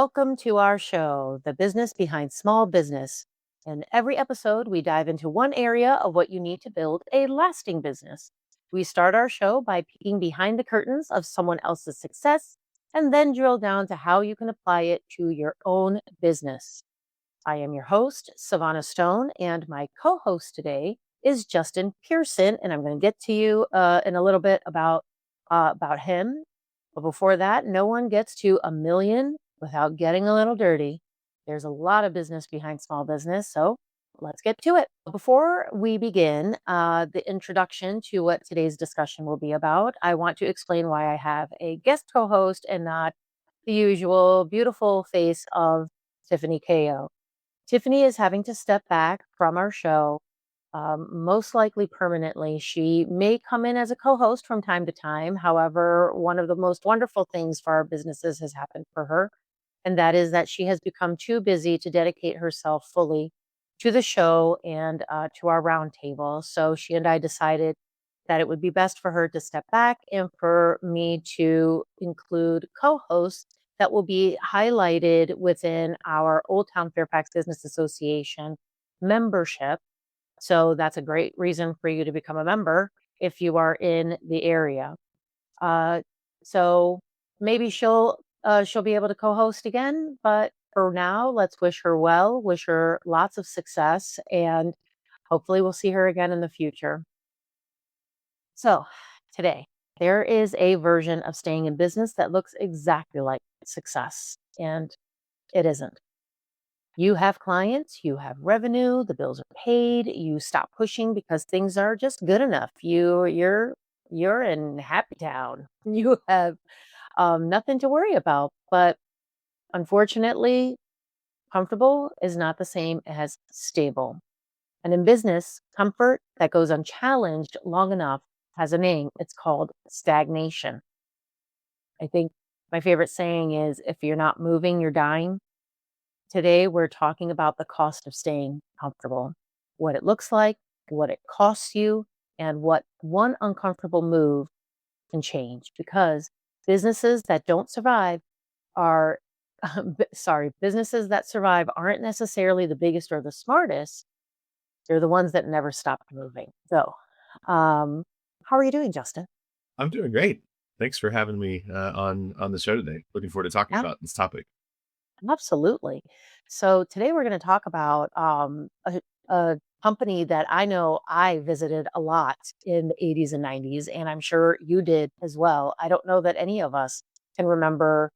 Welcome to our show, The Business Behind Small Business. In every episode, we dive into one area of what you need to build a lasting business. We start our show by peeking behind the curtains of someone else's success and then drill down to how you can apply it to your own business. I am your host, Savannah Stone, and my co host today is Justin Pearson. And I'm going to get to you in a little bit about him. But before that, no one gets to a million without getting a little dirty. There's a lot of business behind small business, so let's get to it. Before we begin the introduction to what today's discussion will be about, I want to explain why I have a guest co host and not the usual beautiful face of Tiffany Ko. Tiffany is having to step back from our show, most likely permanently. She may come in as a co host from time to time. However, one of the most wonderful things for our businesses has happened for her, and that is that she has become too busy to dedicate herself fully to the show and to our roundtable. So she and I decided that it would be best for her to step back and for me to include co hosts that will be highlighted within our Old Town Fairfax Business Association membership. So that's a great reason for you to become a member if you are in the area. Uh, so maybe she'll be able to co-host again, but for now, let's wish her well, wish her lots of success, and hopefully we'll see her again in the future. So today, there is a version of staying in business that looks exactly like success, and it isn't. You have clients, you have revenue, the bills are paid, you stop pushing because things are just good enough. You're in happy town. You have nothing to worry about. But unfortunately, comfortable is not the same as stable. And in business, comfort that goes unchallenged long enough has a name. It's called stagnation. I think my favorite saying is if you're not moving, you're dying. Today, we're talking about the cost of staying comfortable, what it looks like, what it costs you, and what one uncomfortable move can change. Because businesses that don't survive are, businesses that survive aren't necessarily the biggest or the smartest. They're the ones that never stopped moving. So, how are you doing, Justin? I'm doing great. Thanks for having me on the show today. Looking forward to talking Yeah, about this topic. absolutely. So today we're going to talk about a company that I know I visited a lot in the 80s and 90s, and I'm sure you did as well. I don't know that any of us can remember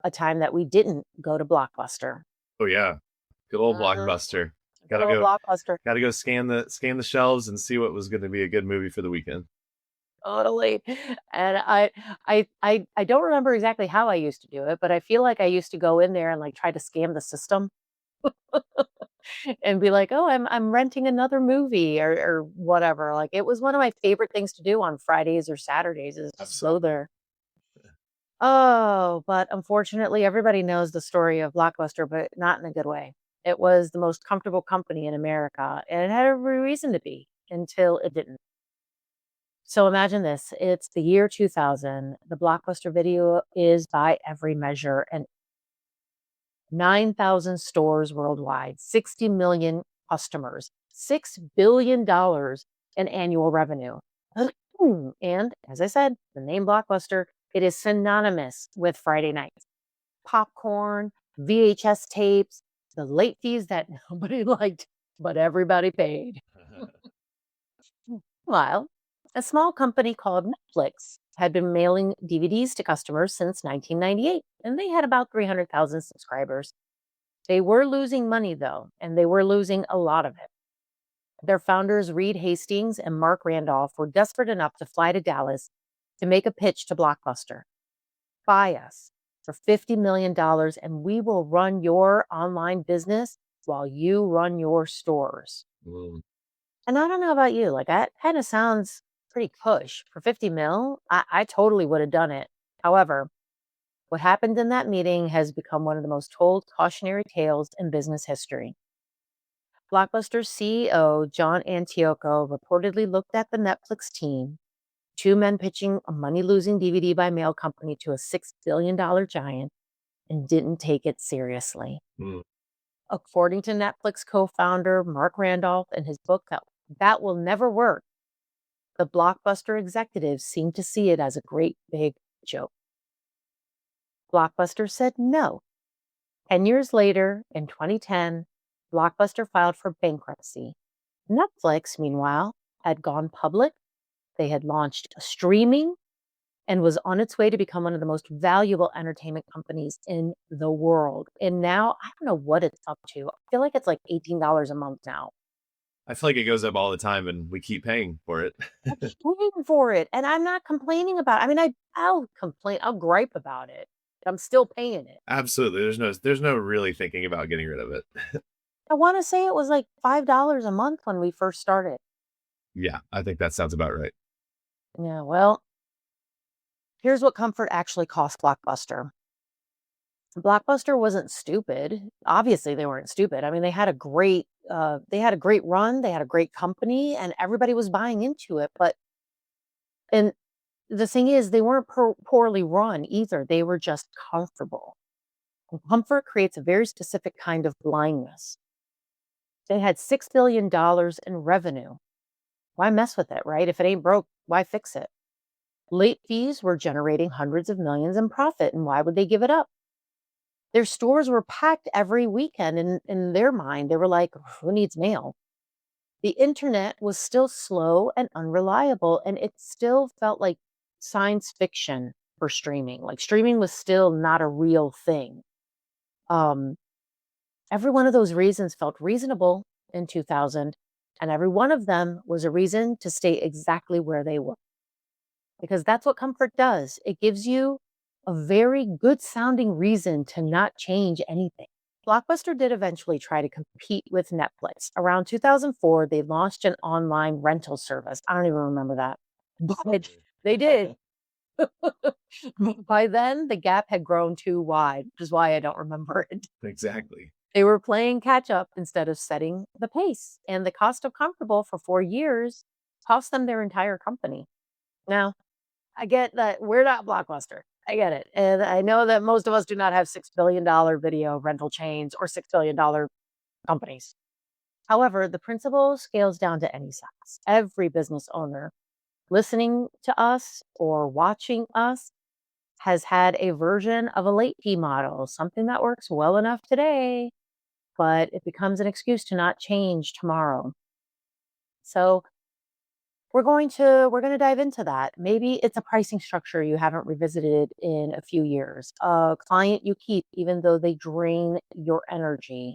a time that we didn't go to Blockbuster. Oh yeah, good old Mhm. Blockbuster. Good Gotta old go. Blockbuster. Gotta go scan the shelves and see what was going to be a good movie for the weekend. Totally. And I don't remember exactly how I used to do it, but I feel like I used to go in there and like try to scam the system and be like, "Oh, I'm renting another movie or whatever." Like it was one of my favorite things to do on Fridays or Saturdays is just go Absolutely. there. Oh, but unfortunately, everybody knows the story of Blockbuster, but not in a good way. It was the most comfortable company in America, and it had every reason to be until it didn't. So imagine this, it's the year 2000. The Blockbuster video is by every measure and 9,000 stores worldwide, 60 million customers, $6 billion in annual revenue. And as I said, the name Blockbuster, it is synonymous with Friday nights. Popcorn, VHS tapes, the late fees that nobody liked, but everybody paid. Meanwhile, a small company called Netflix had been mailing DVDs to customers since 1998, and they had about 300,000 subscribers. They were losing money, though, and they were losing a lot of it. Their founders, Reed Hastings and Mark Randolph, were desperate enough to fly to Dallas to make a pitch to Blockbuster. Buy us for $50 million, dollars, and we will run your online business while you run your stores. Mm. And I don't know about you, like that kind of sounds pretty push. For 50 mil, I totally would have done it. However, what happened in that meeting has become one of the most told cautionary tales in business history. Blockbuster's CEO, John Antioco, reportedly looked at the Netflix team, two men pitching a money losing DVD by mail company to a $6 billion giant, and didn't take it seriously. Mm. According to Netflix co-founder Mark Randolph in his book that will never work, the Blockbuster executives seem to see it as a great big joke. Blockbuster said no. 10 years later, in 2010, Blockbuster filed for bankruptcy. Netflix, meanwhile, had gone public. They had launched streaming and was on its way to become one of the most valuable entertainment companies in the world. And now I don't know what it's up to. I feel like it's like $18 a month now. I feel like it goes up all the time and we keep paying for it. I keep paying for it. And I'm not complaining about it. I mean, I'll complain, I'll gripe about it. But I'm still paying it. Absolutely. There's no really thinking about getting rid of it. I want to say it was like $5 a month when we first started. Yeah, I think that sounds about right. Yeah, well, here's what comfort actually cost Blockbuster. Blockbuster wasn't stupid. Obviously, they weren't stupid. I mean, they had a great run, they had a great company, and everybody was buying into it. But and the thing is, they weren't poorly run either. They were just comfortable. And comfort creates a very specific kind of blindness. They had $6 billion in revenue. Why mess with it, right? If it ain't broke, why fix it? Late fees were generating hundreds of millions in profit, and why would they give it up? Their stores were packed every weekend, and in their mind, they were like, who needs mail? The internet was still slow and unreliable, and it still felt like science fiction for streaming. Like streaming was still not a real thing. Um, every one of those reasons felt reasonable in 2000, and every one of them was a reason to stay exactly where they were. Because that's what comfort does. It gives you a very good sounding reason to not change anything. Blockbuster did eventually try to compete with Netflix. Around 2004, they launched an online rental service. I don't even remember that, but they did. By then, the gap had grown too wide, which is why I don't remember it. Exactly. They were playing catch up instead of setting the pace, and the cost of comfortable for 4 years cost them their entire company. Now, I get that we're not Blockbuster. I get it. And I know that most of us do not have $6 billion video rental chains or $6 billion companies. However, the principle scales down to any size. Every business owner listening to us or watching us has had a version of a late fee model, something that works well enough today, but it becomes an excuse to not change tomorrow. So we're going to dive into that. Maybe it's a pricing structure you haven't revisited in a few years, a client you keep even though they drain your energy,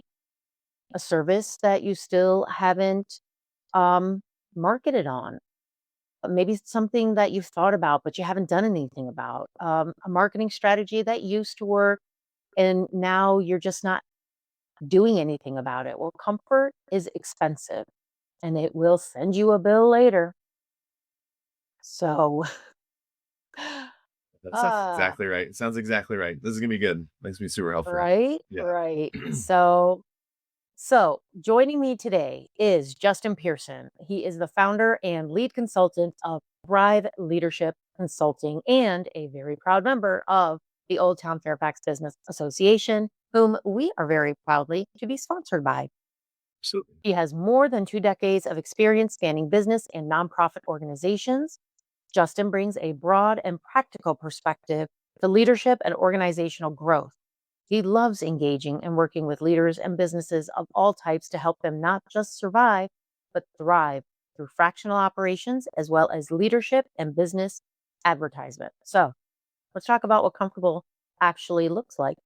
a service that you still haven't um, marketed on. Maybe it's something that you've thought about but you haven't done anything about. A marketing strategy that used to work and now you're just not doing anything about it. Well, comfort is expensive and it will send you a bill later. So That sounds Ah, exactly right. It sounds exactly right. This is gonna be good. Makes me super helpful. right, Yeah. right. So joining me today is Justin Pearson. He is the founder and lead consultant of Thrive Leadership Consulting and a very proud member of the Old Town Fairfax Business Association, whom we are very proudly to be sponsored by. Absolutely. He has more than 2 decades of experience spanning business and nonprofit organizations. Justin brings a broad and practical perspective to leadership and organizational growth. He loves engaging and working with leaders and businesses of all types to help them not just survive, but thrive through fractional operations as well as leadership and business advertisement. So let's talk about what comfortable actually looks like.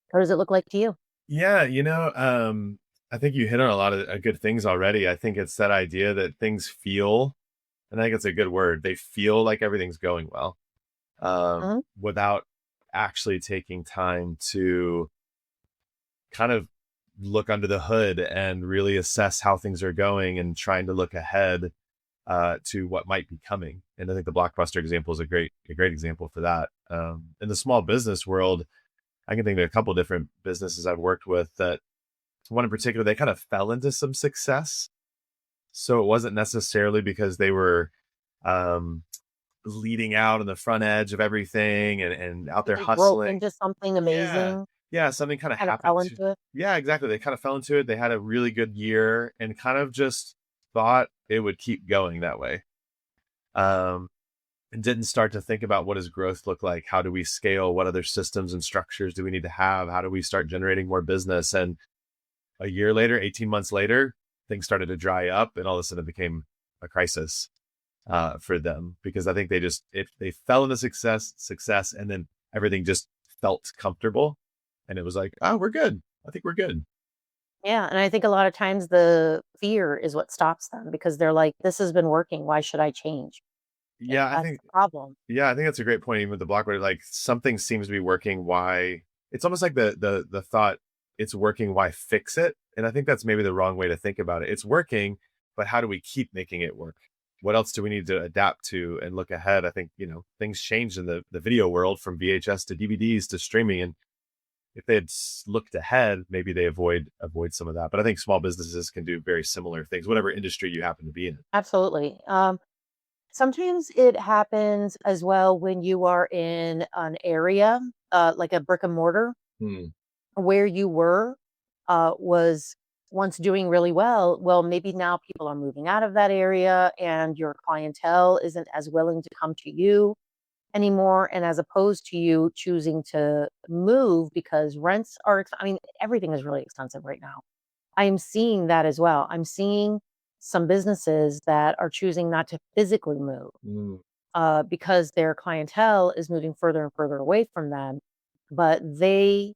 What does it look like to you? Yeah, I think you hit on a lot of good things already. I think it's that idea that things feel, and I think it's a good word. They feel like everything's going well, Mhm. without actually taking time to kind of look under the hood and really assess how things are going and trying to look ahead to what might be coming. And I think the Blockbuster example is a great example for that. In the small business world, I can think of a couple different businesses I've worked with that one in particular, they kind of fell into some success. So it wasn't necessarily because they were um, leading out on the front edge of everything and out there They broke hustling. into something Yeah. amazing, Yeah, something kind of kind of happened fell to. into it. Yeah, exactly. They kind of fell into it. They had a really good year and kind of just thought it would keep going that way. Um, and didn't start to think about what does growth look like? How do we scale? What other systems and structures do we need to have? How do we start generating more business? And a year later, 18 months later, things started to dry up and all of a sudden it became a crisis for them because I think they fell into success, and then everything just felt comfortable, and it was like, oh, we're good. I think we're good. Yeah, and I think a lot of times the fear is what stops them because they're like, "This has been working, why should I change?" Yeah, And I that's think the problem. yeah, I think that's a great point. Even with the Blockbuster, like something seems to be working. Why? It's almost like the thought it's working. Why fix it? And I think that's maybe the wrong way to think about it. It's working, but how do we keep making it work? What else do we need to adapt to and look ahead? I think things changed in the video world from VHS to DVDs to streaming, and if they had looked ahead, maybe they avoid some of that. But I think small businesses can do very similar things, whatever industry you happen to be in. Absolutely. Sometimes it happens as well when you are in an area, like a brick and mortar, Hmm. where you were was once doing really well. Well, maybe now people are moving out of that area and your clientele isn't as willing to come to you anymore. And as opposed to you choosing to move because rents are, I mean, everything is really expensive right now. I am seeing that as well. I'm seeing some businesses that are choosing not to physically move Mm. because their clientele is moving further and further away from them, but they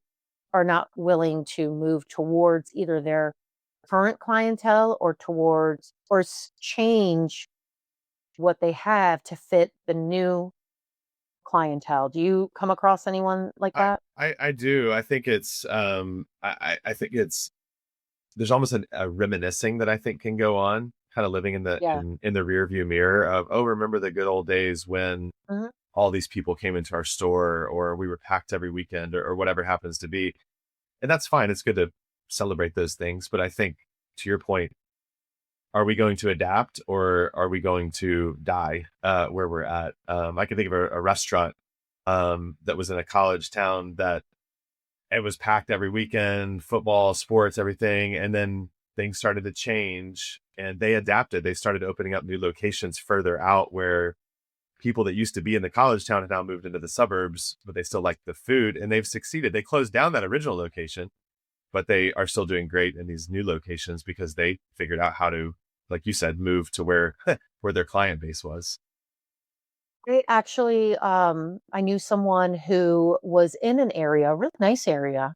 are not willing to move towards either their current clientele or towards or change what they have to fit the new clientele. Do you come across anyone like that? I do. I think it's I think it's there's almost a reminiscing that I think can go on, kind of living in the Yeah. in the rear view mirror of, oh, remember the good old days when Mhm. all these people came into our store or we were packed every weekend or whatever happens to be. And that's fine. It's good to celebrate those things. But I think to your point, are we going to adapt or are we going to die where we're at? I can think of a restaurant that was in a college town that it was packed every weekend, football, sports, everything. And then things started to change and they adapted. They started opening up new locations further out where people that used to be in the college town have now moved into the suburbs, but they still like the food and they've succeeded. They closed down that original location, but they are still doing great in these new locations because they figured out how to, like you said, move to where where their client base was. I actually, I knew someone who was in an area, a really nice area,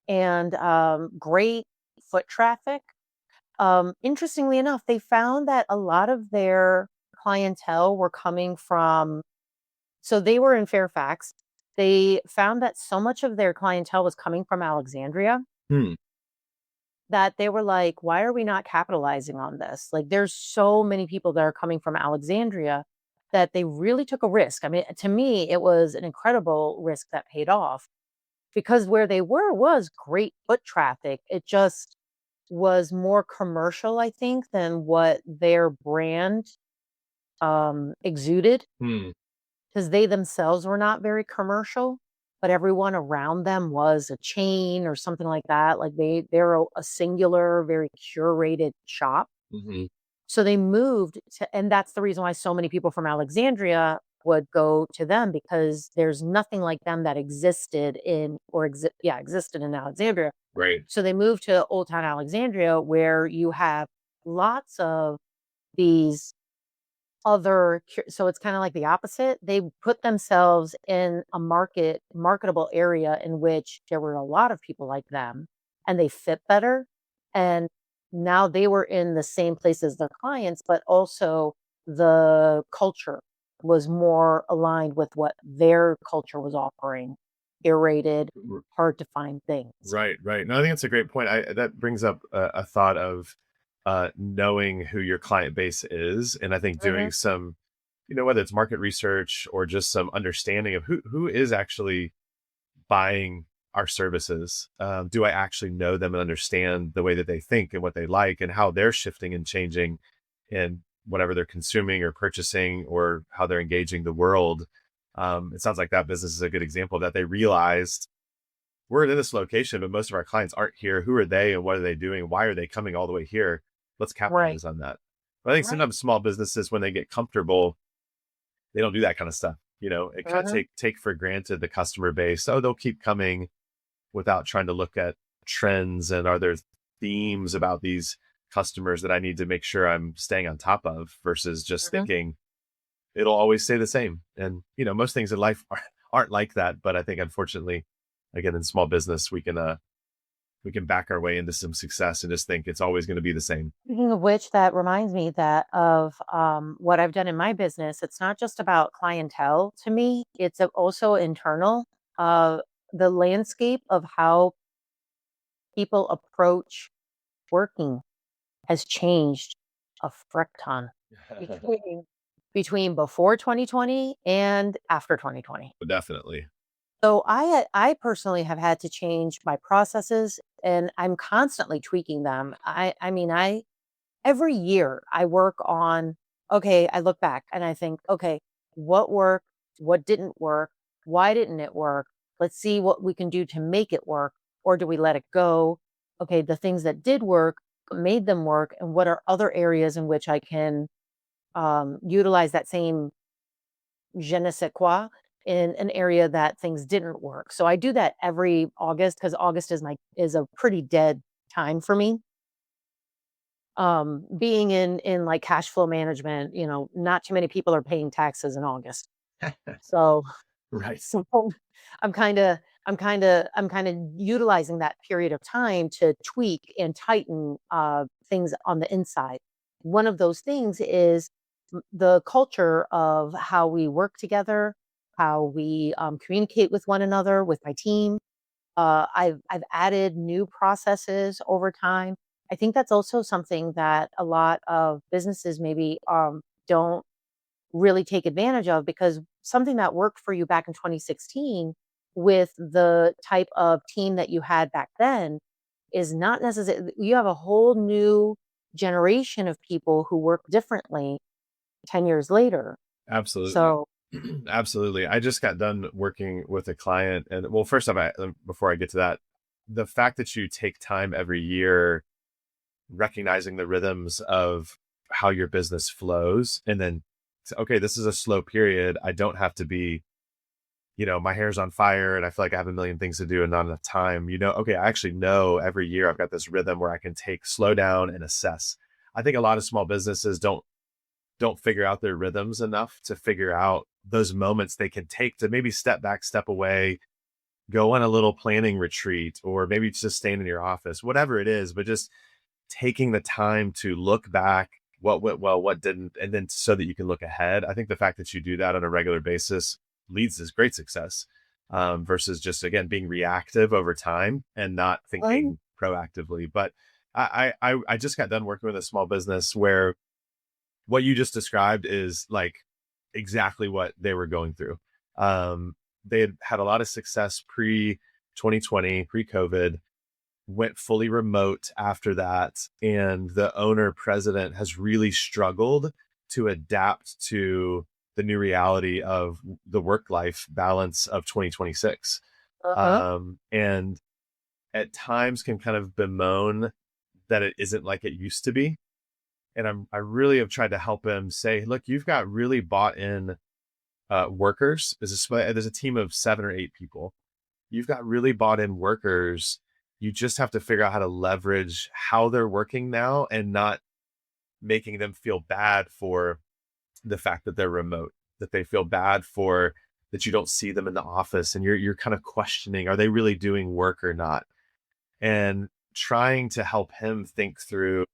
and great foot traffic. Interestingly enough, they found that a lot of their clientele were coming from, so they were in Fairfax. They found that so much of their clientele was coming from Alexandria Hmm. that they were like, why are we not capitalizing on this? Like, there's so many people that are coming from Alexandria that they really took a risk. I mean, to me, it was an incredible risk that paid off because where they were was great foot traffic. It just was more commercial, I think, than what their brand exuded Hmm. because they themselves were not very commercial, but everyone around them was a chain or something like that. Like they're a singular, very curated shop. Hmm. So they moved to, and that's the reason why so many people from Alexandria would go to them because there's nothing like them that existed in existed in Alexandria. Right. So they moved to Old Town Alexandria where you have lots of these so it's kinda like the opposite. They put themselves in a marketable area in which there were a lot of people like them, and they fit better, and now they were in the same place as their clients, but also the culture was more aligned with what their culture was offering, curated, hard to find things. Right, right. No, I think that's a great point. That brings up a thought of knowing who your client base is, and I think doing Mhm. some, whether it's market research or just some understanding of who is actually buying our services. Do I actually know them and understand the way that they think and what they like and how they're shifting and changing? And whatever they're consuming or purchasing or how they're engaging the world. It sounds like that business is a good example of that. They realized we're in this location, but most of our clients aren't here. Who are they and what are they doing? Why are they coming all the way here? Let's Right. capitalize on that. But I think Right. sometimes small businesses, when they get comfortable, they don't do that kind of stuff. You know, it kind of Mhm. take for granted the customer base. Oh, they'll keep coming without trying to look at trends and are there themes about these customers that I need to make sure I'm staying on top of versus just Mhm. thinking it'll always stay the same. And, you know, most things in life aren't like that. But I think unfortunately, again, in small business, we can back our way into some success and just think it's always going to be the same. Speaking of which, that reminds me that of what I've done in my business. It's not just about clientele to me; it's also internal. Uh, the landscape of how people approach working has changed a frick ton between before 2020 and after 2020. Definitely. So I personally have had to change my processes, and I'm constantly tweaking them. I mean, I every year I work on, okay, I look back and I think, okay, what worked, what didn't work, why didn't it work? Let's see what we can do to make it work, or do we let it go? Okay, the things that did work, what made them work, and what are other areas in which I can utilize that same je ne sais quoi in an area that things didn't work. So I do that every August because August is a pretty dead time for me. Being in like cash flow management, not too many people are paying taxes in August. So Right. so I'm kind of utilizing that period of time to tweak and tighten things on the inside. One of those things is the culture of how we work together, how we communicate with one another, with my team. I've added new processes over time. I think that's also something that a lot of businesses maybe don't really take advantage of, because something that worked for you back in 2016 with the type of team that you had back then is not necessarily, you have a whole new generation of people who work differently 10 years later. Absolutely. So, Absolutely. I just got done working with a client. And well, first off, before I get to that, the fact that you take time every year recognizing the rhythms of how your business flows and then okay, this is a slow period. I don't have to be, my hair's on fire and I feel like I have a million things to do and not enough time. Okay, I actually know every year I've got this rhythm where I can slow down and assess. I think a lot of small businesses don't figure out their rhythms enough to figure out those moments they can take to maybe step back, step away, go on a little planning retreat, or maybe just staying in your office, whatever it is, but just taking the time to look back, what went well, what didn't, and then so that you can look ahead. I think the fact that you do that on a regular basis leads to great success, versus just again being reactive over time and not um, thinking proactively. But I just got done working with a small business where what you just described is like exactly what they were going through. They had had a lot of success pre 2020, pre COVID, went fully remote after that. And the owner president has really struggled to adapt to the new reality of the work life balance of 2026. uh-huh. And at times can kind of bemoan that it isn't like it used to be. And I really have tried to help him say, look, you've got really bought in workers. There's a team of 7 or 8 people. You've got really bought in workers. You just have to figure out how to leverage how they're working now and not making them feel bad for the fact that they're remote, that they feel bad for that you don't see them in the office and you're kind of questioning, are they really doing work or not? And trying to help him think through,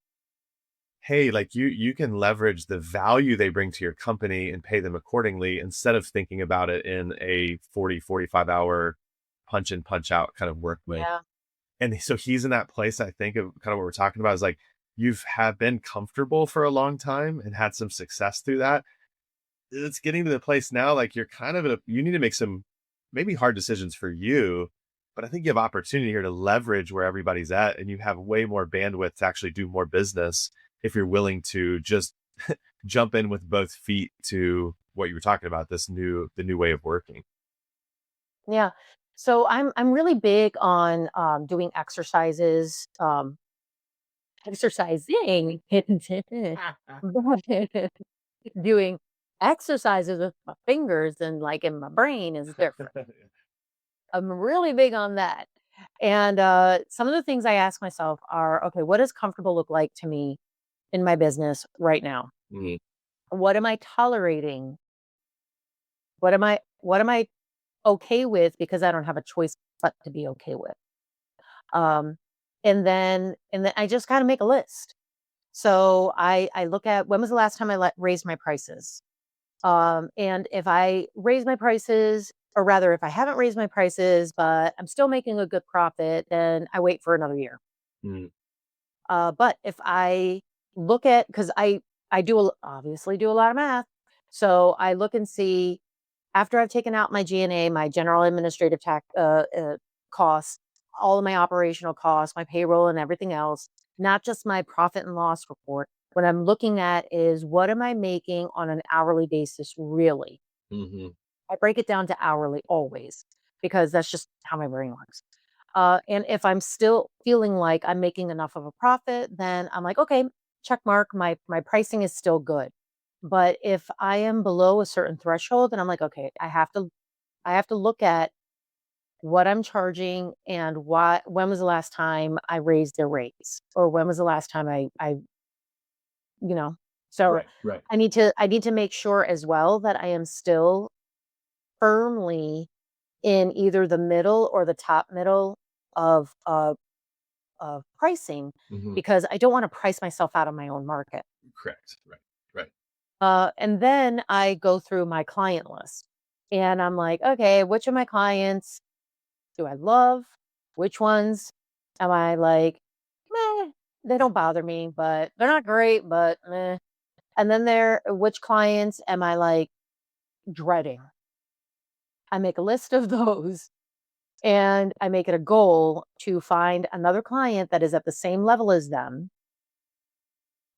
hey, like you can leverage the value they bring to your company and pay them accordingly instead of thinking about it in a 45 hour punch in punch out kind of work way. Yeah. And so he's in that place, I think, of kind of what we're talking about is like you've have been comfortable for a long time and had some success through that. It's getting to the place now like you're kind of you need to make some maybe hard decisions for you, but I think you have opportunity here to leverage where everybody's at and you have way more bandwidth to actually do more business if you're willing to just jump in with both feet to what you were talking about, the new way of working. Yeah. So I'm really big on doing exercises, exercising, doing exercises with my fingers and like in my brain is different. I'm really big on that. And some of the things I ask myself are, okay, what does comfortable look like to me in my business right now? Mhm. What am I tolerating? What am I okay with because I don't have a choice but to be okay with? Um, and then I just kind of make a list. So I look at when was the last time I raised my prices? And if I raise my prices, or rather, if I haven't raised my prices, but I'm still making a good profit, then I wait for another year. Mhm. But if I look at, because I do obviously do a lot of math, so I look and see after I've taken out my G&A, my general administrative tax costs, all of my operational costs, my payroll, and everything else, not just my profit and loss report. What I'm looking at is what am I making on an hourly basis, really? Mhm. I break it down to hourly always because that's just how my brain works. And if I'm still feeling like I'm making enough of a profit, then I'm like, okay, check mark. My pricing is still good. But if I am below a certain threshold, then I'm like, okay, I have to look at what I'm charging and why. When was the last time I raised their rates, or when was the last time I you know. So Right, right. I need to make sure as well that I am still firmly in either the middle or the top middle of pricing, Mhm. because I don't want to price myself out of my own market. Correct. Right, right. And then I go through my client list and I'm like, okay, which of my clients do I love? Which ones am I like, meh, they don't bother me, but they're not great, but meh. And then which clients am I like dreading? I make a list of those and I make it a goal to find another client that is at the same level as them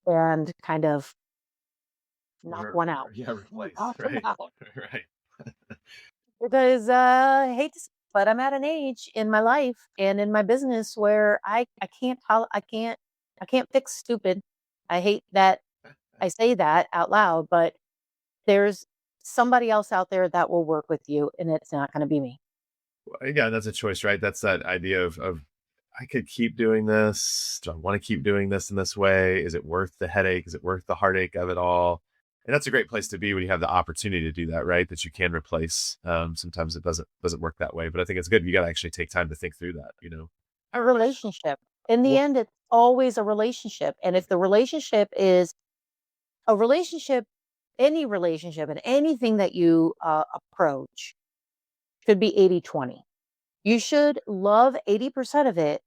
and kind of knock one out. Yeah, replace. Knock 'em Right. out. Right. Because I hate to say it, but I'm at an age in my life and in my business where I can't I can't fix stupid. I hate that I say that out loud, but there's somebody else out there that will work with you and it's not going to be me. Yeah, that's a choice, right? That's that idea of I could keep doing this. Do I want to keep doing this in this way? Is it worth the headache? Is it worth the heartache of it all? And that's a great place to be when you have the opportunity to do that, right? That you can replace. Sometimes it doesn't work that way, but I think it's good. You got to actually take time to think through that. You know. A relationship. In the Well, end, it's always a relationship. And if the relationship is a relationship, any relationship and anything that you approach should be 80/20. You should love 80% of it,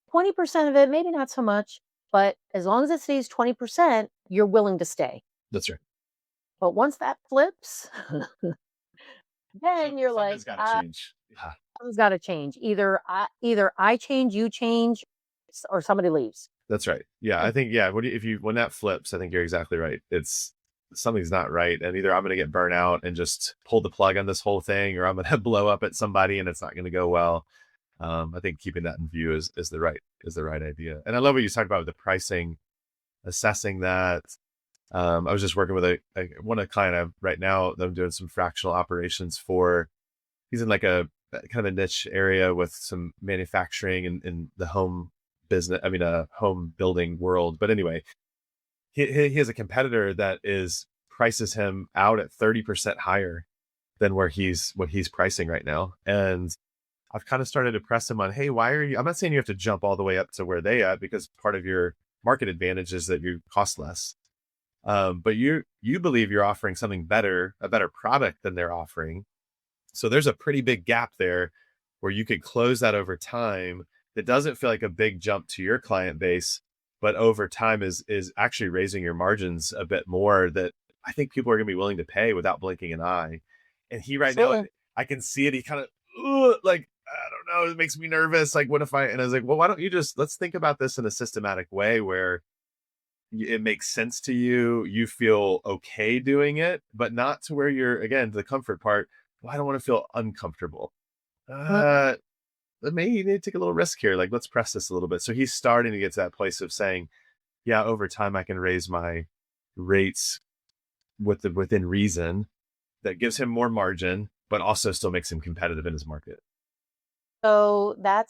20% of it, maybe not so much, but as long as it stays 20%, you're willing to stay. that's right. But once that flips, then you're like, Something's got to change. Yeah. something's got to change. Either I change, you change, or somebody leaves. That's right. Yeah, I think if you when that flips, I think you're exactly right. It's something's not right, and either I'm going to get burnt out and just pull the plug on this whole thing, or I'm going to blow up at somebody and it's not going to go well. I think keeping that in view is the right idea. And I love what you talked about with the pricing, assessing that. I was just working with a one a client right now that I'm doing some fractional operations for. He's in like a kind of a niche area with some manufacturing and the home business. I mean, a home building world. But anyway, he has a competitor that is prices him out at 30% higher than what he's pricing right now. And I've kind of started to press him on, hey, why are you? I'm not saying you have to jump all the way up to where they at because part of your market advantage is that you cost less. But you believe you're offering something better, a better product than they're offering, so there's a pretty big gap there where you could close that over time. That doesn't feel like a big jump to your client base, but over time is actually raising your margins a bit more that I think people are going to be willing to pay without blinking an eye. And he right now, Absolutely. I can see it. He kind of like I don't know. It makes me nervous. Like, what if I? And I was like, well, why don't you just let's think about this in a systematic way where it makes sense to you. You feel okay doing it, but not to where you're, again, the comfort part. Well, I don't want to feel uncomfortable. Mhm. Uh, Maybe you need to take a little risk here. Like, let's press this a little bit. So he's starting to get to that place of saying, yeah, over time I can raise my rates within reason that gives him more margin, but also still makes him competitive in his market. So that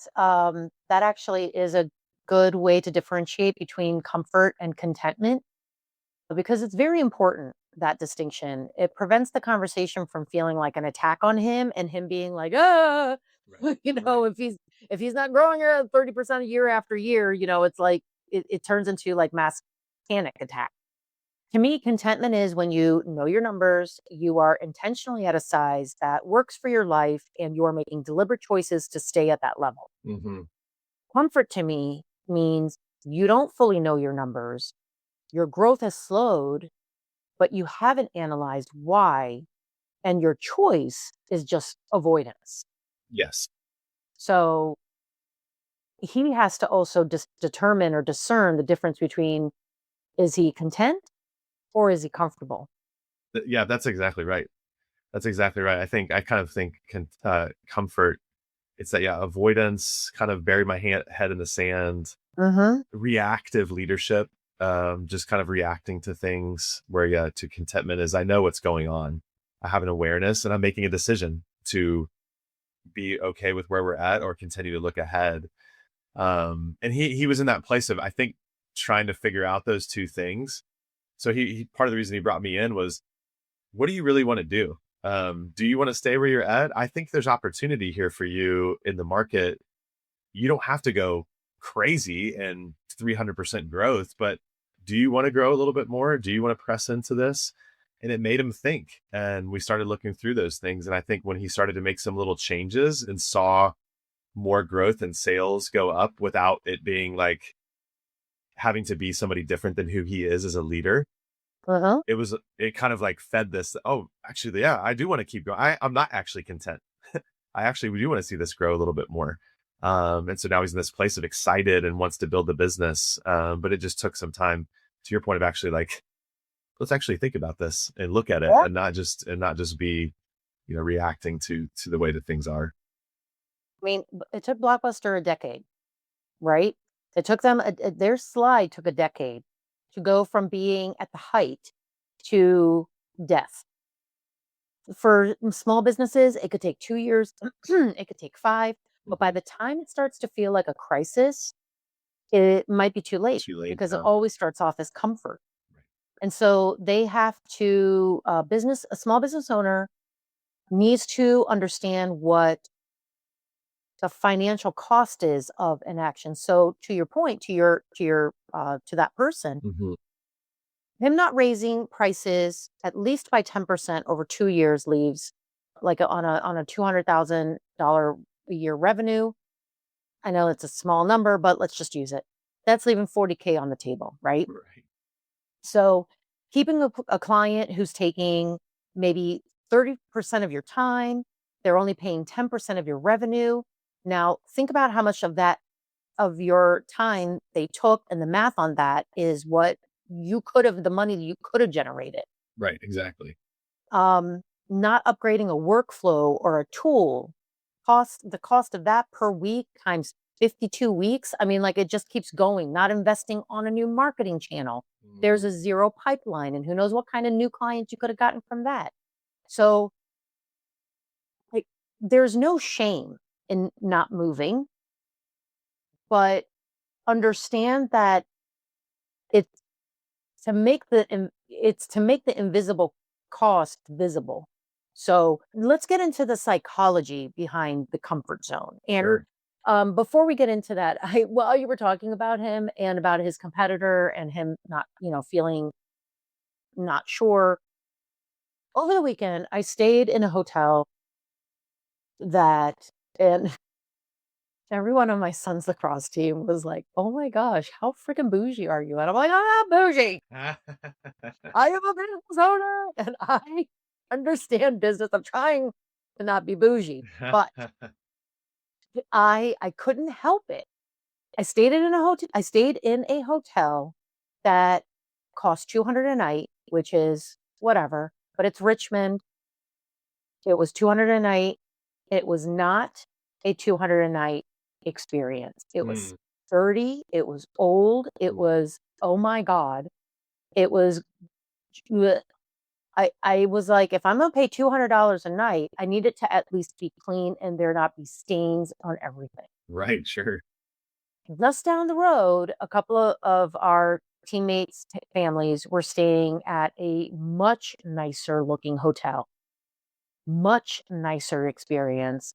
actually is a good way to differentiate between comfort and contentment because it's very important, that distinction. It prevents the conversation from feeling like an attack on him and him being like, ah, Right. Right. if he's not growing at 30% a year after year, it's like it turns into like mass panic attack. To me, contentment is when you know your numbers, you are intentionally at a size that works for your life, and you're making deliberate choices to stay at that level. Hmm. Comfort to me means you don't fully know your numbers, your growth has slowed, but you haven't analyzed why, and your choice is just avoidance. Yes. So he has to also determine or discern the difference between, is he content or is he comfortable? Yeah, that's exactly right. That's exactly right. I kind of think comfort. It's that, yeah, avoidance, kind of bury my head in the sand, Mm-hmm. reactive leadership, just kind of reacting to things. Where, yeah, to contentment is I know what's going on. I have an awareness, and I'm making a decision to be okay with where we're at or continue to look ahead. And he was in that place of, I think, trying to figure out those two things. So he part of the reason he brought me in was, what do you really want to do? Do you want to stay where you're at? I think there's opportunity here for you in the market. You don't have to go crazy and 300% growth, but do you want to grow a little bit more? Do you want to press into this? And it made him think. And we started looking through those things. And I think when he started to make some little changes and saw more growth and sales go up without it being like having to be somebody different than who he is as a leader, Uh-huh. it kind of like fed this. Oh, actually, yeah, I do want to keep going. I'm not actually content. I actually do want to see this grow a little bit more. And so now he's in this place of excited and wants to build the business. But it just took some time, to your point, of actually like, let's actually think about this and look at it, Yeah. and not just be, reacting to the way that things are. I mean, it took Blockbuster a decade, right? It took them, their slide took a decade to go from being at the height to death. For small businesses, it could take 2 years, it could take five, but by Mhm. the time it starts to feel like a crisis, it might be too late Too late because it now. always starts off as comfort. And so they have to, a small business owner needs to understand what the financial cost is of an action. So to your point, to that person, Mhm. him not raising prices at least by 10% over 2 years leaves like on a $200,000 a year revenue. I know it's a small number, but let's just use it. That's leaving 40K on the table, right? Right. So keeping a client who's taking maybe 30% of your time, they're only paying 10% of your revenue. Now, think about how much of that of your time they took, and the math on that is what the money that you could have generated. Right. Exactly. Um, Not upgrading a workflow or a tool, the cost of that per week times 52 weeks. I mean, like it just keeps going. Not investing on a new marketing channel. There's Mhm. a zero pipeline, and who knows what kind of new clients you could have gotten from that. So, like, there's no shame in not moving, but understand that it's it's to make the invisible cost visible. So let's get into the psychology behind the comfort zone. And Sure. before we get into that, while you were talking about him and about his competitor and him not, feeling not sure, over the weekend I stayed in a hotel that, and every one of my son's lacrosse team was like, "Oh my gosh, how freaking bougie are you?" And I'm like, "I'm not bougie. I am a business owner and I understand business. I'm trying to not be bougie, but I couldn't help it. I stayed in a hotel that cost 200 a night, which is whatever, but it's Richmond. It was 200 a night. It was not a 200 a night experience. It was Mm. 30. It was old. It Ooh. was, oh my God. It was, bleh. I was like, if I'm gonna pay $200 a night, I need it to at least be clean and there not be stains on everything. Right, sure. Just down the road, a couple of our teammates' families were staying at a much nicer looking hotel, much nicer experience,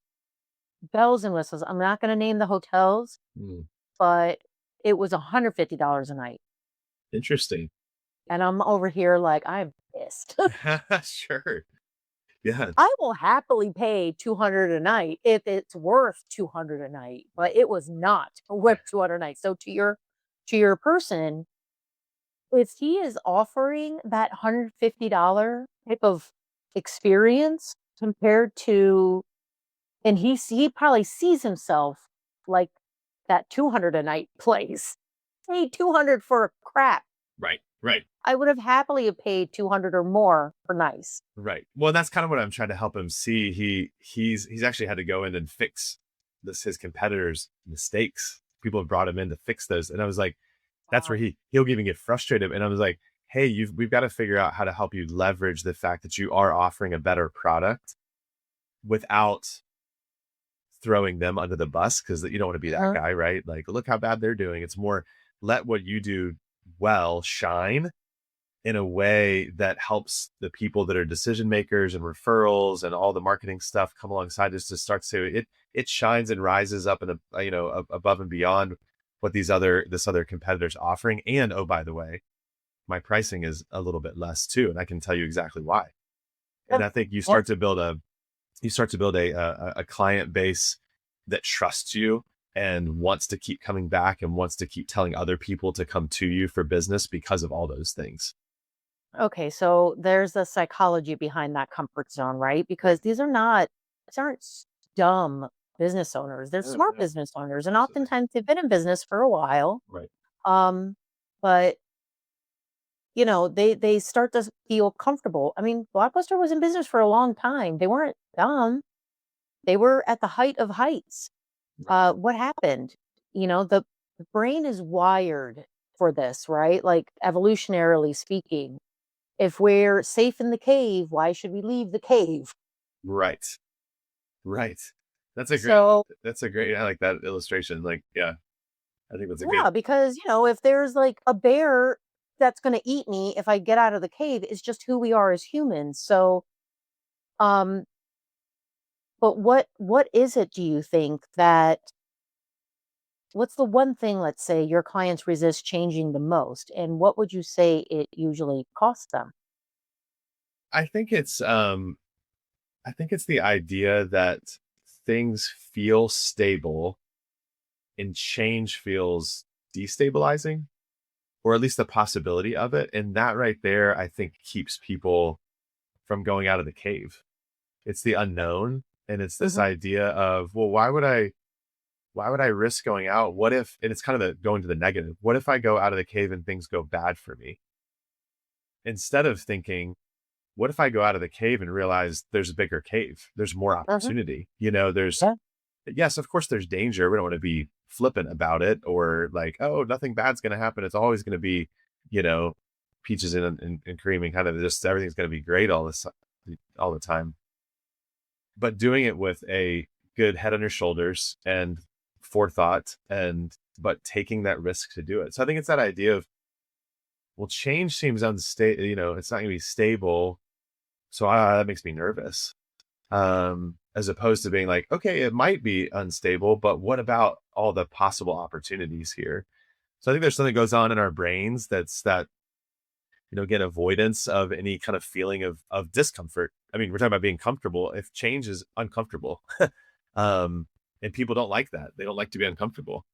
bells and whistles. I'm not going to name the hotels, Mm. but it was $150 a night. Interesting. And I'm over here like, I'm pissed. Sure. Yeah. I will happily pay 200 a night if it's worth 200 a night, but it was not worth 200 a night. So to your person, if he is offering that $150 type of experience compared to, and he probably sees himself like that 200 a night place. Hey, 200 for crap. Right, right, I would have happily have paid 200 or more for nice. right. Well, that's kind of what I'm trying to help him see. He's actually had to go in and fix his competitors' mistakes. People have brought him in to fix those. And I was like, that's where Wow. he'll even get frustrated. And I was like, hey, we've got to figure out how to help you leverage the fact that you are offering a better product without throwing them under the bus, because you don't want to be that Uh-huh. guy, right? Like, look how bad they're doing. It's more, let what you do well shine in a way that helps the people that are decision makers and referrals and all the marketing stuff come alongside us to start to it shines and rises up and above and beyond what this other competitors offering. And oh, by the way, my pricing is a little bit less too, and I can tell you exactly why. And Yeah. I think Yeah. you start to build a client base that trusts you and wants to keep coming back and wants to keep telling other people to come to you for business because of all those things. Okay, so there's a psychology behind that comfort zone, right? Because these aren't dumb business owners. They're No, smart no, business owners, and absolutely. oftentimes they've been in business for a while. Right. Um, but they start to feel comfortable. I mean, Blockbuster was in business for a long time. They weren't dumb. They were at the height of heights. Right. What happened? The brain is wired for this, right? Like evolutionarily speaking. If we're safe in the cave, why should we leave the cave? Right. Right. That's a great So, I like that illustration. Like, yeah, I think that's a good yeah, because, if there's like a bear that's going to eat me if I get out of the cave, it's just who we are as humans. So, um but what is it, do you think, what's the one thing, let's say, your clients resist changing the most, and what would you say it usually costs them? I think it's the idea that things feel stable and change feels destabilizing, or at least the possibility of it. And that right there, I think, keeps people from going out of the cave. It's the unknown. And it's this Mhm. idea of, well, why would I risk going out? What if, and it's kind of going to the negative. What if I go out of the cave and things go bad for me? Instead of thinking, what if I go out of the cave and realize there's a bigger cave? There's more Mhm. opportunity. There's, Yeah. yes, of course, there's danger. We don't want to be flippant about it or like, oh, nothing bad's going to happen. It's always going to be, you know, peaches and cream and kind of just everything's going to be great all the time. But doing it with a good head on your shoulders and forethought but taking that risk to do it. So I think it's that idea of, well, change seems unstable. It's not going to be stable. So that makes me nervous. As opposed to being like, okay, it might be unstable, but what about all the possible opportunities here? So I think there's something that goes on in our brains that's that, again, avoidance of any kind of feeling of discomfort. I mean, we're talking about being comfortable. If change is uncomfortable, um, and people don't like that, they don't like to be uncomfortable.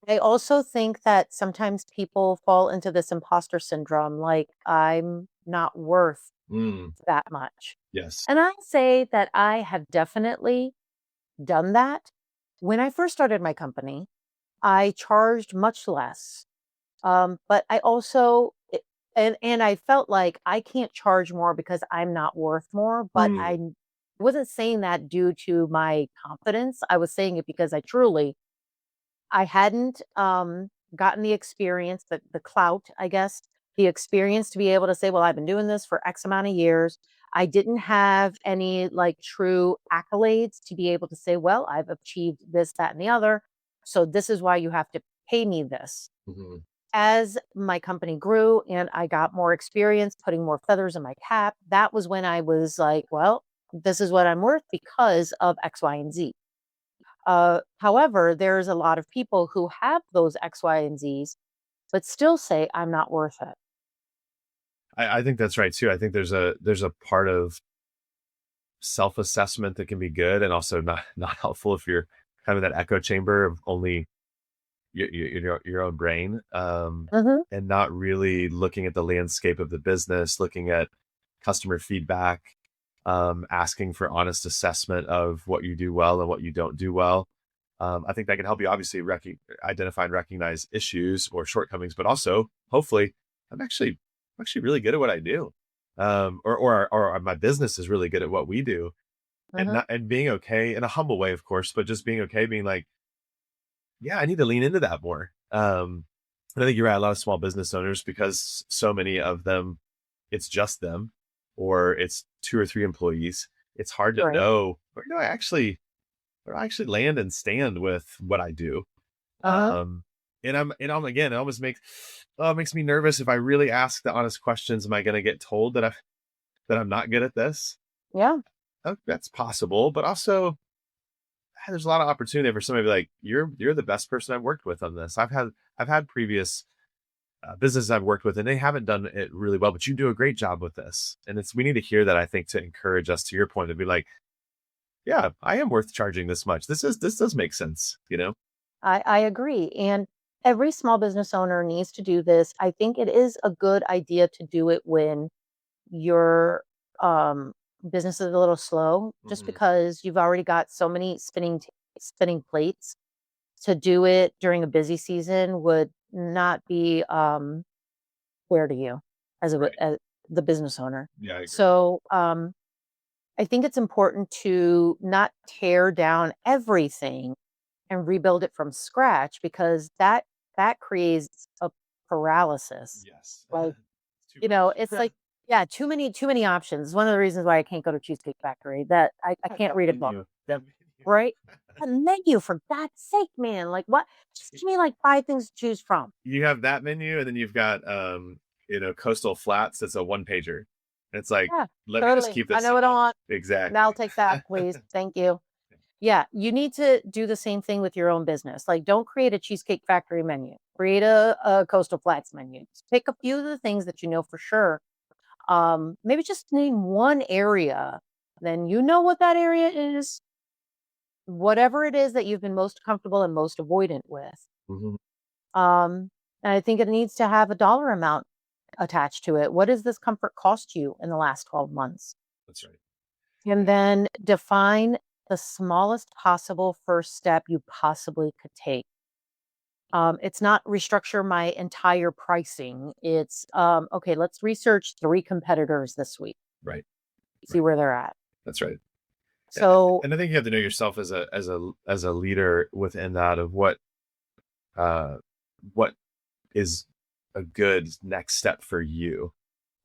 I also think that sometimes people fall into this imposter syndrome, like, I'm not worth Mm, that much. yes. And I say that I have definitely done that. When I first started my company, I charged much less. But I also, And I felt like I can't charge more because I'm not worth more, but Mm. I wasn't saying that due to my confidence. I was saying it because I hadn't gotten the experience, the clout, I guess, the experience to be able to say, well, I've been doing this for X amount of years. I didn't have any like true accolades to be able to say, well, I've achieved this, that, and the other. So this is why you have to pay me this. Mhm. As my company grew and I got more experience, putting more feathers in my cap, that was when I was like, well, this is what I'm worth because of X, Y, and Z. However, there's a lot of people who have those X, Y, and Z's, but still say, I'm not worth it. I think that's right too. I think there's a part of self assessment that can be good, and also not helpful if you're kind of that echo chamber of only your own brain, Hmm. and not really looking at the landscape of the business, looking at customer feedback, asking for honest assessment of what you do well and what you don't do well. I think that can help you obviously identify and recognize issues or shortcomings, but also hopefully I'm actually I'm actually really good at what I do, or my business is really good at what we do, and Hmm. not and being okay in a humble way, of course, but just being okay, being like, yeah, I need to lean into that more. And I think you're right. A lot of small business owners, because so many of them, it's just them, or it's two or three employees. It's hard to Right. know where do I actually land and stand with what I do. Uh-huh. Um, and I'm again, it makes me nervous if I really ask the honest questions. Am I going to get told that I'm not good at this? Yeah. Oh, that's possible, but also there's a lot of opportunity for somebody to be like, you're the best person I've worked with on this. I've had previous businesses I've worked with, and they haven't done it really well, but you do a great job with this. And we need to hear that, I think, to encourage us, to your point, to be like, yeah, I am worth charging this much. This does make sense, you know? I agree. And every small business owner needs to do this. I think it is a good idea to do it when your um, business is a little slow, just Hmm. because you've already got so many spinning plates. To do it during a busy season would not be fair to you Right. as the business owner. Yeah, I agree. So I think it's important to not tear down everything and rebuild it from scratch, because that creates a paralysis. Yes. Like, It's too it's much. like, yeah, too many options. One of the reasons why I can't go to Cheesecake Factory, that I can't That read a book, menu. That menu. right? A menu, for God's sake, man. Like, what? Just give me like five things to choose from. You have that menu, and then you've got Coastal Flats, that's a one pager. It's like, Yeah, let me just totally. keep I this know what I simple. want. Exactly. Now take that, please. Thank you. Yeah, you need to do the same thing with your own business. Like, don't create a Cheesecake Factory menu. Create a Coastal Flats menu. Just pick a few of the things that you know for sure. Maybe just name one area. Then you know what that area is. Whatever it is that you've been most comfortable and most avoidant with. Mhm. And I think it needs to have a dollar amount attached to it. What does this comfort cost you in the last 12 months? That's right. And then define the smallest possible first step you possibly could take. It's not restructure my entire pricing. It's okay, let's research three competitors this week, Right. see Right. where they're at. That's right. A- So, And I think you have to know yourself as a leader within that, of uh what is a good next step for you.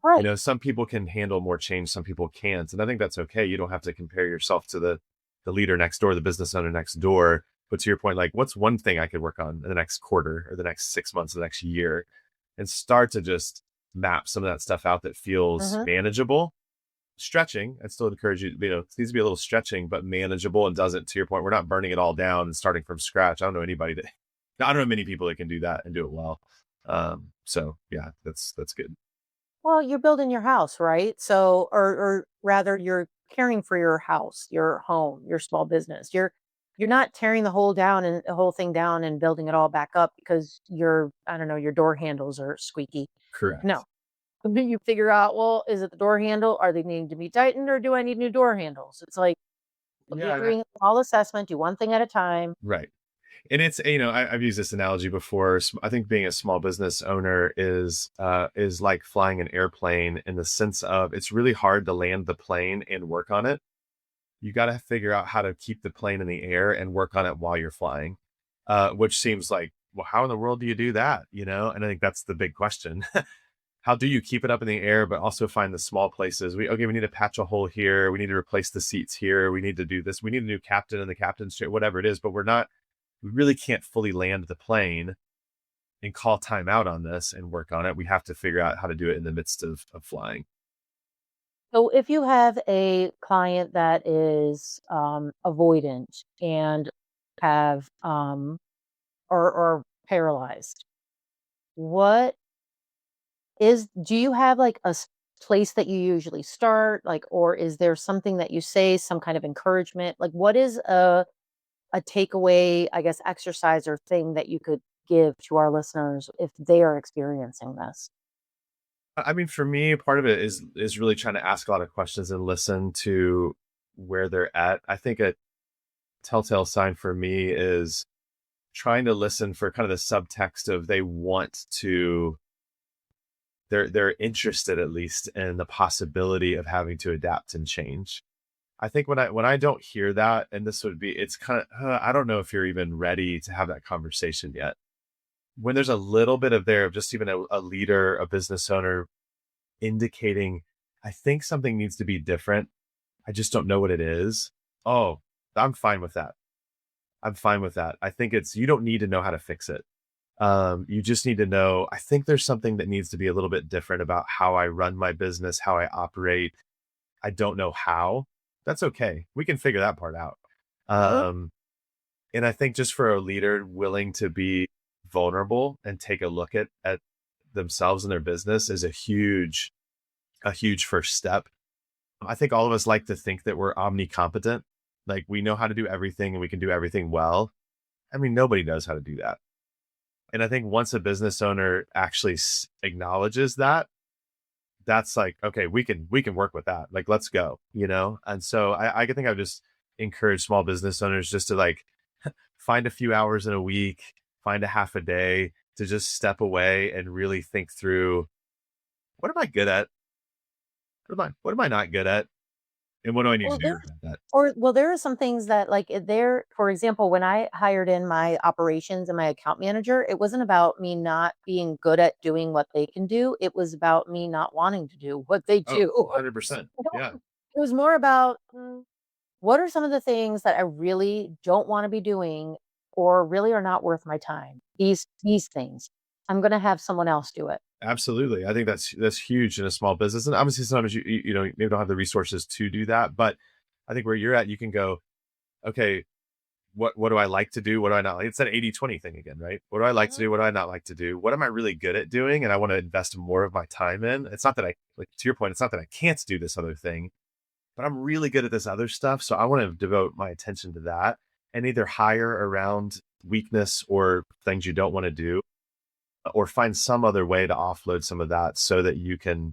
right. Some people can handle more change, some people can't, and I think that's okay. You don't have to compare yourself to the leader next door, the business owner next door. But to your point, like, what's one thing I could work on in the next quarter or the next 6 months, the next year, and start to just map some of that stuff out that feels Hmm. manageable. Stretching, I'd still encourage you, it needs to be a little stretching, but manageable, and doesn't, to your point, we're not burning it all down and starting from scratch. I don't know anybody that, I don't know many people that can do that and do it well. So yeah, that's good. Well, you're building your house, right? So, or rather, you're caring for your house, your home, your small business. You're not tearing the whole thing down and building it all back up because I don't know, your door handles are squeaky. Correct. No. You figure out, well, is it the door handle? Are they needing to be tightened, or do I need new door handles? It's like, Yeah. you're doing a small assessment, do one thing at a time. Right. And it's, I've used this analogy before. I think being a small business owner is like flying an airplane, in the sense of it's really hard to land the plane and work on it. You got to figure out how to keep the plane in the air and work on it while you're flying, which seems like, well, how in the world do you do that? And I think that's the big question. How do you keep it up in the air, but also find the small places? We need to patch a hole here. We need to replace the seats here. We need to do this. We need a new captain in the captain's chair, whatever it is, but we really can't fully land the plane and call time out on this and work on it. We have to figure out how to do it in the midst of flying. So if you have a client that is avoidant and have or paralyzed, what is do you have like place that you usually start, like, or is there something that you say, some kind of encouragement? Like, what is a takeaway, I guess, exercise or thing that you could give to our listeners if they are experiencing this? I mean, for me, part of it is really trying to ask a lot of questions and listen to where they're at. I think a telltale sign for me is trying to listen for kind of the subtext of they're interested, at least, in the possibility of having to adapt and change. I think when I don't hear that, and it's kind of, I don't know if you're even ready to have that conversation yet. When there's a little bit of there of just even a leader, a business owner indicating, I think something needs to be different. I just don't know what it is. Oh, I'm fine with that. I'm fine with that. I think you don't need to know how to fix it. You just need to know, I think there's something that needs to be a little bit different about how I run my business, how I operate. I don't know how. That's okay. We can figure that part out. Mhm. Um, and I think just for a leader willing to be vulnerable and take a look at themselves and their business is a huge first step. I think all of us like to think that we're omnicompetent. Like we know how to do everything and we can do everything well. I mean, nobody knows how to do that. And I think once a business owner actually acknowledges that, that's like, okay, we can work with that. Like, let's go. And so I think I've just encouraged small business owners just to like find a few hours in a week, find a half a day to just step away and really think through, what am I good at? What am I not good at? And what do I need to Well, do there about that? there are some things that, like, there for example, when I hired in my operations and my account manager, it wasn't about me not being good at doing what they can do. It was about me not wanting to do what they Oh, do. 100%. I don't Yeah. It was more about, what are some of the things that I really don't wanna be doing or really are not worth my time? These things. I'm gonna have someone else do it. Absolutely. I think that's huge in a small business. And obviously sometimes you maybe don't have the resources to do that, but I think where you're at, you can go, okay, what do I like to do? What do I not like? It's that 80/20 thing again, right? What do I like to Mhm, do? What do I not like to do? What am I really good at doing? And I want to invest more of my time in. It's not that like to your point, it's not that I can't do this other thing, but I'm really good at this other stuff. So I want to devote my attention to that and either hire around weakness or things you don't want to do, or find some other way to offload some of that so that you can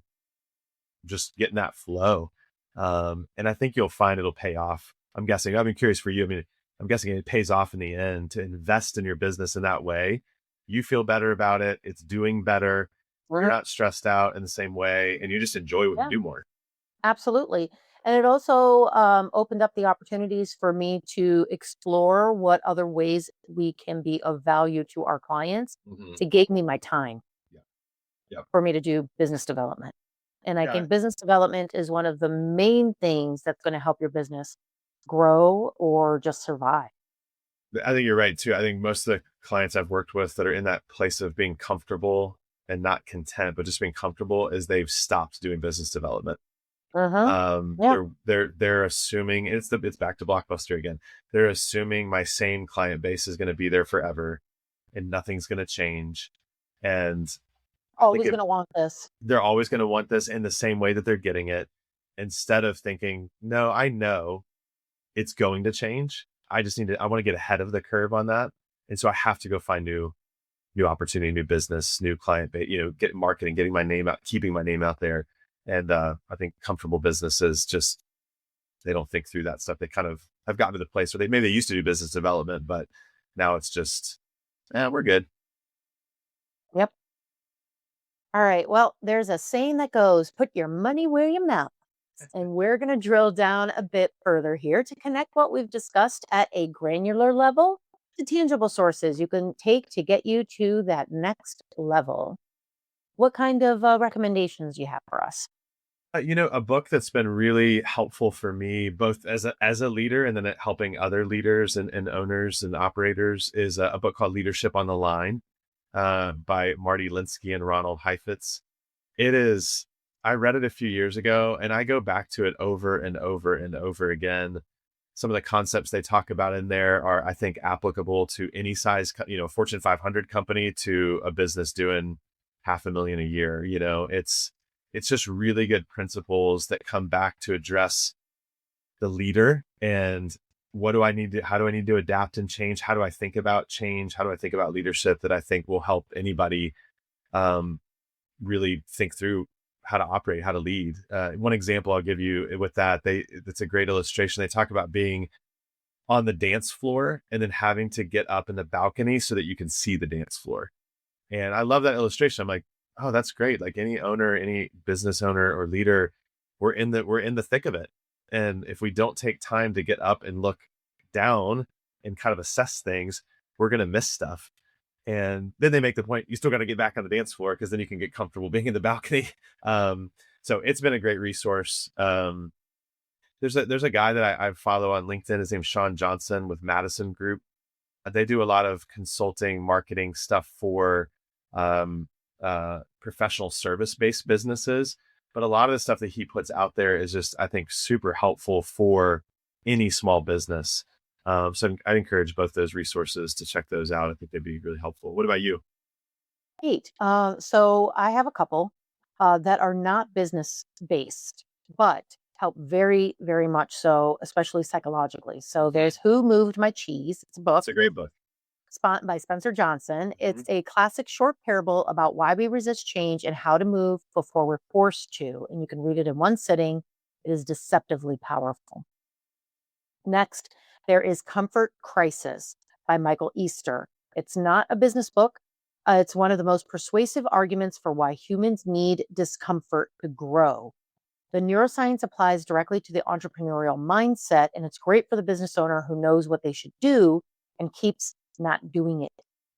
just get in that flow. And I think you'll find it'll pay off. I'm guessing. I've been curious for you. I mean, I'm guessing it pays off in the end to invest in your business in that way. You feel better about it. It's doing better. You're mhm, not stressed out in the same way, and you just enjoy what you yeah. do more. Absolutely. And it also opened up the opportunities for me to explore what other ways we can be of value to our clients. Hmm. To gave me my time Yeah. Yeah. for me to do business development. And I Yeah. think business development is one of the main things that's going to help your business grow or just survive. I think you're right too. I think most of the clients I've worked with that are in that place of being comfortable and not content, but just being comfortable, is they've stopped doing business development. Uh-huh. Yeah. They're assuming it's back to Blockbuster again. They're assuming my same client base is going to be there forever and nothing's going to change. And I think Always going to want this. they're always going to want this in the same way that they're getting it, instead of thinking, no, I know it's going to change. I want to get ahead of the curve on that. And so I have to go find new opportunity, new business, new client base, get marketing, getting my name out, keeping my name out there. And I think comfortable businesses just, they don't think through that stuff. They kind of have gotten to the place where they used to do business development, but Now it's just, we're good. Yep. All right. Well, there's a saying that goes, put your money where your mouth is. And we're going to drill down a bit further here to connect what we've discussed at a granular level to tangible sources you can take to get you to that next level. What kind of recommendations do you have for us? A book that's been really helpful for me, both as a leader and then helping other leaders and owners and operators, is a book called Leadership on the Line by Marty Linsky and Ronald Heifetz. It is. I read it a few years ago, and I go back to it over and over and over again. Some of the concepts they talk about in there are, I think, applicable to any size, Fortune 500 company to a business doing 500,000 a year. It's just really good principles that come back to address the leader and how do I need to adapt and change? How do I think about change? How do I think about leadership that I think will help anybody um, really think through how to operate, how to lead. One example I'll give you with that, it's a great illustration. They talk about being on the dance floor and then having to get up in the balcony so that you can see the dance floor. And I love that illustration. I'm like, oh, that's great. Like any owner, any business owner or leader, we're in the thick of it. And if we don't take time to get up and look down and kind of assess things, we're going to miss stuff. And then they make the point, you still got to get back on the dance floor because then you can get comfortable being in the balcony. So it's been a great resource. There's a guy that I follow on LinkedIn. His name's Sean Johnson with Madison Group. They do a lot of consulting, marketing stuff for professional service-based businesses. But a lot of the stuff that he puts out there is just, I think, super helpful for any small business. So I'd encourage both those resources to check those out. I think they'd be really helpful. What about you? Great. So I have a couple that are not business based, but help very, very much so, especially psychologically. So there's Who Moved My Cheese? It's a book It's a great book. by Spencer Johnson. Mhm. It's a classic short parable about why we resist change and how to move before we're forced to. And you can read it in one sitting. It is deceptively powerful. Next, there is Comfort Crisis by Michael Easter. It's not a business book. It's one of the most persuasive arguments for why humans need discomfort to grow. The neuroscience applies directly to the entrepreneurial mindset, and it's great for the business owner who knows what they should do and keeps not doing it.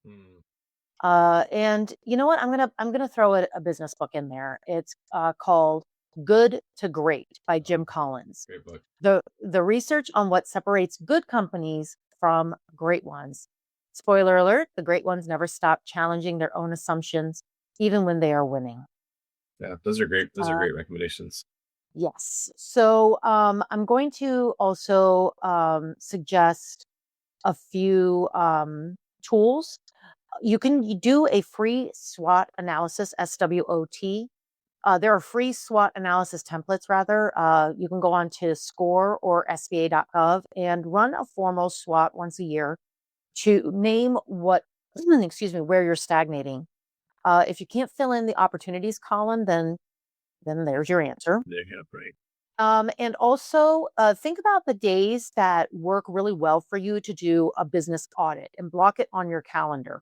Mm, And you know what? I'm gonna throw a business book in there. It's called Good to Great by Jim Collins. great book. The research on what separates good companies from great ones. Spoiler alert, the great ones never stop challenging their own assumptions, even when they are winning. Yeah, those are great. Those are Uh, great recommendations. yes. So I'm going to also suggest a few tools. You do a free SWOT analysis, SWOT. There are free SWOT analysis templates, rather. You can go on to score or SBA.gov and run a formal SWOT once a year to name what, excuse me, where you're stagnating. If you can't fill in the opportunities column, then there's your answer. There you go. Right. And also think about the days that work really well for you to do a business audit and block it on your calendar.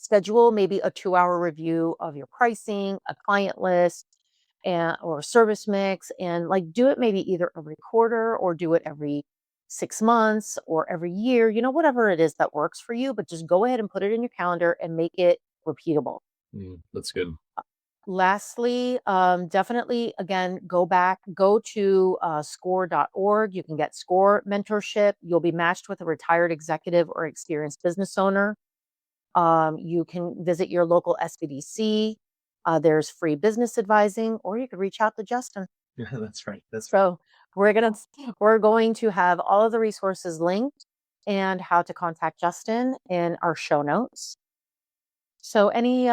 Schedule maybe a 2-hour review of your pricing, a client list, and or service mix, and like do it maybe either every quarter or do it every 6 months or every year, whatever it is that works for you, but just go ahead and put it in your calendar and make it repeatable. That's good. Lastly, definitely again, go to score.org. You can get score mentorship. You'll be matched with a retired executive or experienced business owner. You can visit your local SBDC. There's free business advising, or you could reach out to Justin. Yeah, that's right. That's right. So we're going to have all of the resources linked and how to contact Justin in our show notes. So any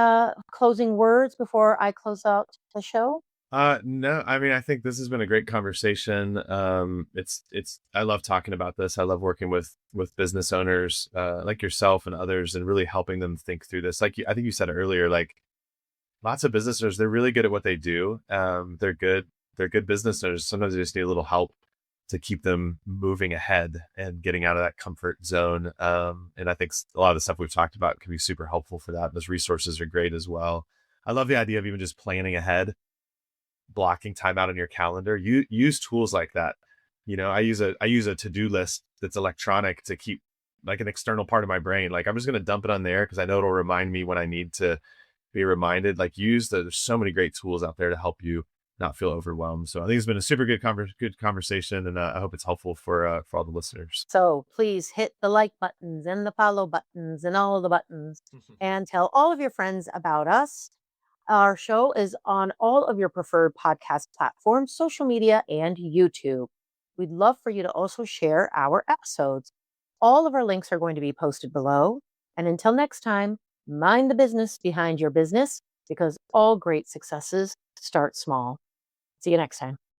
closing words before I close out the show? No, I mean, I think this has been a great conversation. I love talking about this. I love working with business owners, like yourself and others, and really helping them think through this. I think you said earlier, like lots of business owners, they're really good at what they do. They're good business owners. Sometimes they just need a little help to keep them moving ahead and getting out of that comfort zone. And I think a lot of the stuff we've talked about can be super helpful for that. Those resources are great as well. I love the idea of even just planning ahead, blocking time out on your calendar. You use tools like that. I use a to-do list that's electronic to keep like an external part of my brain. Like I'm just going to dump it on there because I know it'll remind me when I need to be reminded. Like there's so many great tools out there to help you not feel overwhelmed. So I think it's been a super good conversation, and I hope it's helpful for all the listeners. So please hit the like buttons and the follow buttons and all the buttons and tell all of your friends about us. Our show is on all of your preferred podcast platforms, social media, and YouTube. We'd love for you to also share our episodes. All of our links are going to be posted below. And until next time, mind the business behind your business because all great successes start small. See you next time.